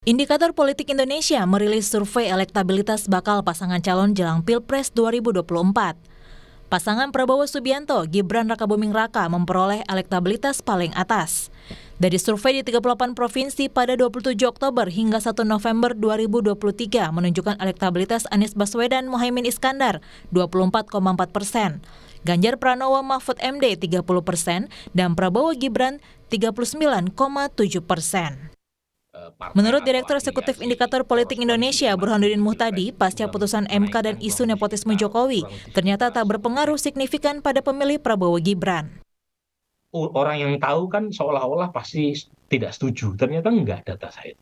Indikator Politik Indonesia merilis survei elektabilitas bakal pasangan calon jelang Pilpres 2024. Pasangan Prabowo Subianto, Gibran Rakabuming Raka memperoleh elektabilitas paling atas. Dari survei di 38 provinsi pada 27 Oktober hingga 1 November 2023 menunjukkan elektabilitas Anies Baswedan Muhaimin Iskandar 24,4%, Ganjar Pranowo Mahfud MD 30%, dan Prabowo Gibran 39,7%. Menurut Direktur Eksekutif Indikator Politik Indonesia, Burhanuddin Muhtadi, pasca putusan MK dan isu nepotisme Jokowi, ternyata tak berpengaruh signifikan pada pemilih Prabowo Gibran. Orang yang tahu kan seolah-olah pasti tidak setuju, ternyata enggak data saya.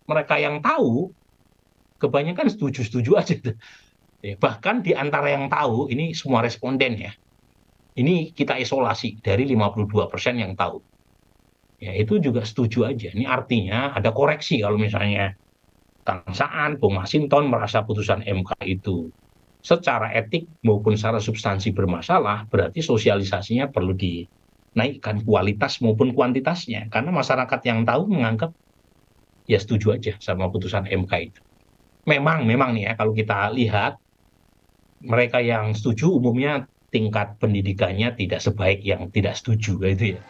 Mereka yang tahu, kebanyakan setuju-setuju aja. Bahkan di antara yang tahu, ini semua responden ya, ini kita isolasi dari 52% yang tahu. Ya itu juga setuju aja. Ini artinya ada koreksi kalau misalnya Kang Saan, Bung Masinton merasa putusan MK itu secara etik maupun secara substansi bermasalah, berarti sosialisasinya perlu dinaikkan kualitas maupun kuantitasnya. Karena masyarakat yang tahu menganggap ya setuju aja sama putusan MK itu. Memang nih ya kalau kita lihat mereka yang setuju umumnya tingkat pendidikannya tidak sebaik yang tidak setuju gitu ya.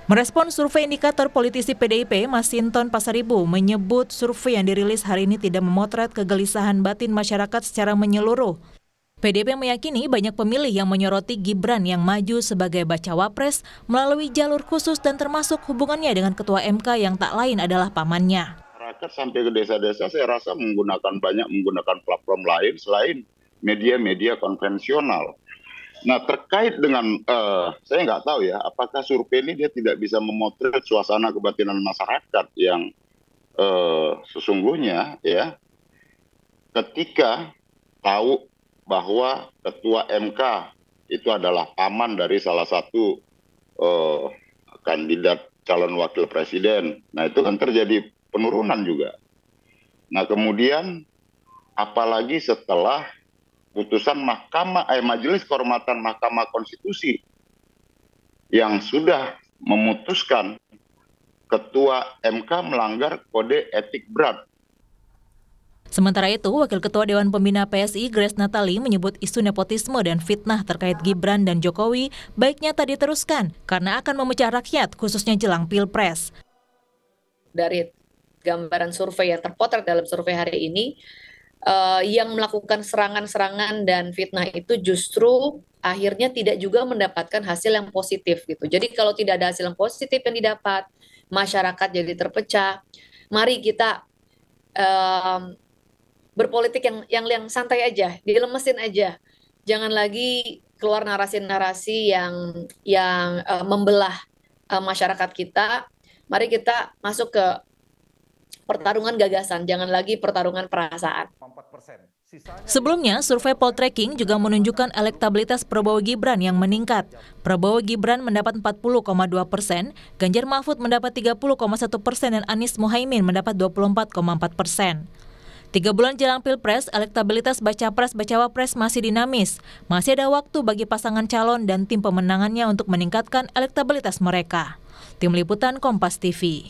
Merespon survei indikator politisi PDIP, Masinton Pasaribu menyebut survei yang dirilis hari ini tidak memotret kegelisahan batin masyarakat secara menyeluruh. PDIP meyakini banyak pemilih yang menyoroti Gibran yang maju sebagai bacawa pres melalui jalur khusus dan termasuk hubungannya dengan Ketua MK yang tak lain adalah pamannya. Masyarakat sampai ke desa-desa saya rasa menggunakan platform lain selain media-media konvensional. Nah terkait dengan saya nggak tahu ya apakah survei ini dia tidak bisa memotret suasana kebatinan masyarakat yang sesungguhnya ya ketika tahu bahwa ketua MK itu adalah paman dari salah satu kandidat calon wakil presiden. Nah itu kan terjadi penurunan juga. Nah kemudian apalagi setelah putusan Majelis Kehormatan Mahkamah Konstitusi yang sudah memutuskan Ketua MK melanggar kode etik berat. Sementara itu, Wakil Ketua Dewan Pembina PSI Grace Natali menyebut isu nepotisme dan fitnah terkait Gibran dan Jokowi baiknya tak diteruskan karena akan memecah rakyat khususnya jelang Pilpres. Dari gambaran survei yang terpotret dalam survei hari ini, yang melakukan serangan-serangan dan fitnah itu justru akhirnya tidak juga mendapatkan hasil yang positif gitu. Jadi kalau tidak ada hasil yang positif yang didapat, masyarakat jadi terpecah. Mari kita berpolitik yang santai aja, dilemesin aja. Jangan lagi keluar narasi-narasi yang membelah masyarakat kita. Mari kita masuk ke pertarungan gagasan, jangan lagi pertarungan perasaan. Sebelumnya, survei Poltreking juga menunjukkan elektabilitas Prabowo Gibran yang meningkat. Prabowo Gibran mendapat 40,2%, Ganjar Mahfud mendapat 30,1% dan Anies Muhaimin mendapat 24,4%. 3 bulan jelang Pilpres, elektabilitas baca pres-bacawa pres masih dinamis. Masih ada waktu bagi pasangan calon dan tim pemenangannya untuk meningkatkan elektabilitas mereka. Tim Liputan Kompas TV.